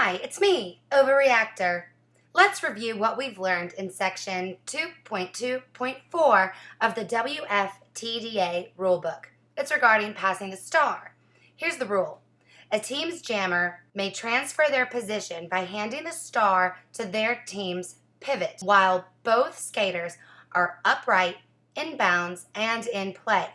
Hi, it's me, Ovary Actor. Let's review what we've learned in section 2.2.4 of the WFTDA Rulebook. It's regarding passing the star. Here's the rule. A team's jammer may transfer their position by handing the star to their team's pivot while both skaters are upright, in bounds, and in play,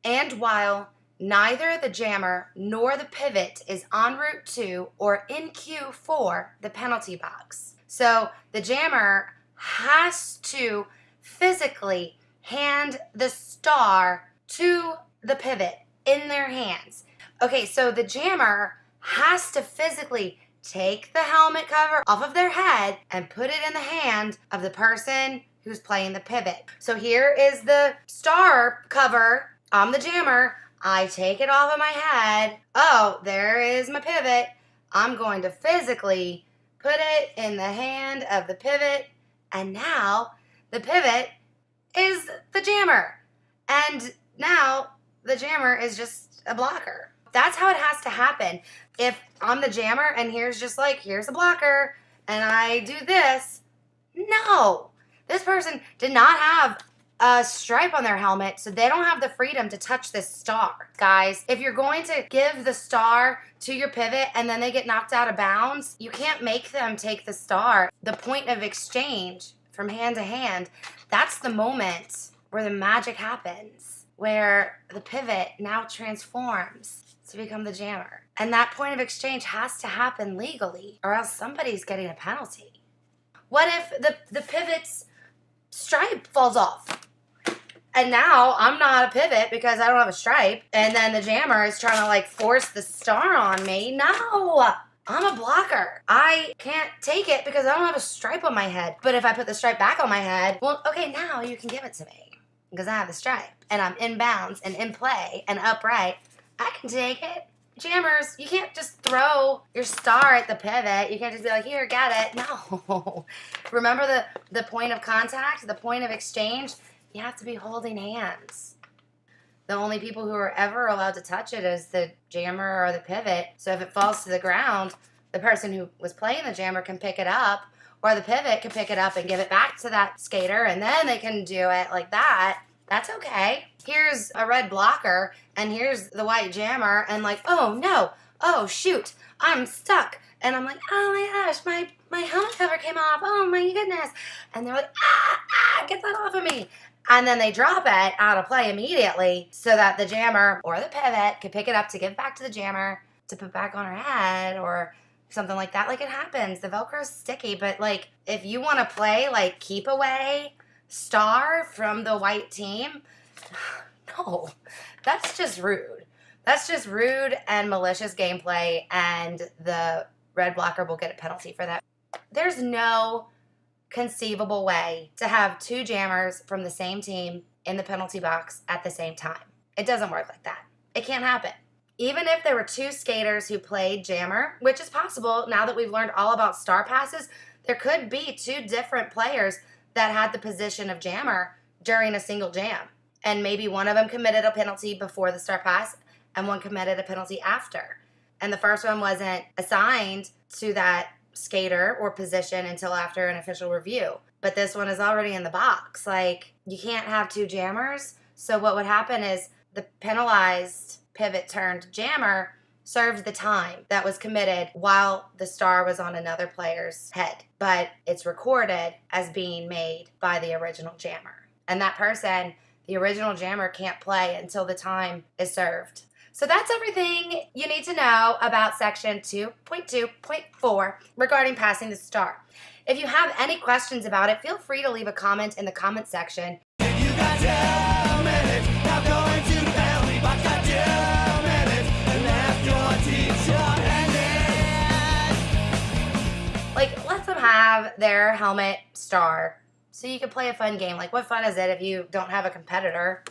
and while neither the jammer nor the pivot is en route to or in queue for the penalty box. So the jammer has to physically hand the star to the pivot in their hands. Okay, so the jammer has to physically take the helmet cover off of their head and put it in the hand of the person who's playing the pivot. So here is the star cover. I'm the jammer. I take it off of my head. Oh, there is my pivot. I'm going to physically put it in the hand of the pivot, and now the pivot is the jammer. And now the jammer is just a blocker. That's how it has to happen. If I'm the jammer and here's a blocker, and I do this, no. This person did not have a stripe on their helmet, so they don't have the freedom to touch this star. Guys, if you're going to give the star to your pivot and then they get knocked out of bounds, you can't make them take the star. The point of exchange from hand to hand, that's the moment where the magic happens, where the pivot now transforms to become the jammer. And that point of exchange has to happen legally, or else somebody's getting a penalty. What if the pivot's stripe falls off? And now I'm not a pivot because I don't have a stripe. And then the jammer is trying to force the star on me. No, I'm a blocker. I can't take it because I don't have a stripe on my head. But if I put the stripe back on my head, well, okay, now you can give it to me because I have the stripe and I'm in bounds and in play and upright. I can take it. Jammers, you can't just throw your star at the pivot. You can't just be like, here, get it. No. Remember the point of contact, the point of exchange? You have to be holding hands. The only people who are ever allowed to touch it is the jammer or the pivot. So if it falls to the ground, the person who was playing the jammer can pick it up, or the pivot can pick it up and give it back to that skater, and then they can do it like that. That's okay. Here's a red blocker, and here's the white jammer, and oh no, oh shoot, I'm stuck. And I'm like, oh my gosh, my helmet cover came off, oh my goodness. And they're like, get that off of me. And then they drop it out of play immediately so that the jammer or the pivot can pick it up to give back to the jammer to put back on her head or something like that. It happens. The Velcro's sticky, but if you want to play keep away star from the white team, no, that's just rude. That's just rude and malicious gameplay, and the red blocker will get a penalty for that. There's no conceivable way to have two jammers from the same team in the penalty box at the same time. It doesn't work like that. It can't happen. Even if there were two skaters who played jammer, which is possible now that we've learned all about star passes, there could be two different players that had the position of jammer during a single jam. And maybe one of them committed a penalty before the star pass and one committed a penalty after. And the first one wasn't assigned to that skater or position until after an official review. But this one is already in the box. You can't have two jammers. So what would happen is the penalized pivot turned jammer served the time that was committed while the star was on another player's head. But it's recorded as being made by the original jammer. And that person, the original jammer, can't play until the time is served. So that's everything you need to know about section 2.2.4 regarding passing the star. If you have any questions about it, feel free to leave a comment in the comment section. If you got 2 minutes, I'm going to the penalty box. Got 2 minutes, and left your teacher hanging. Let them have their helmet star so you can play a fun game. What fun is it if you don't have a competitor?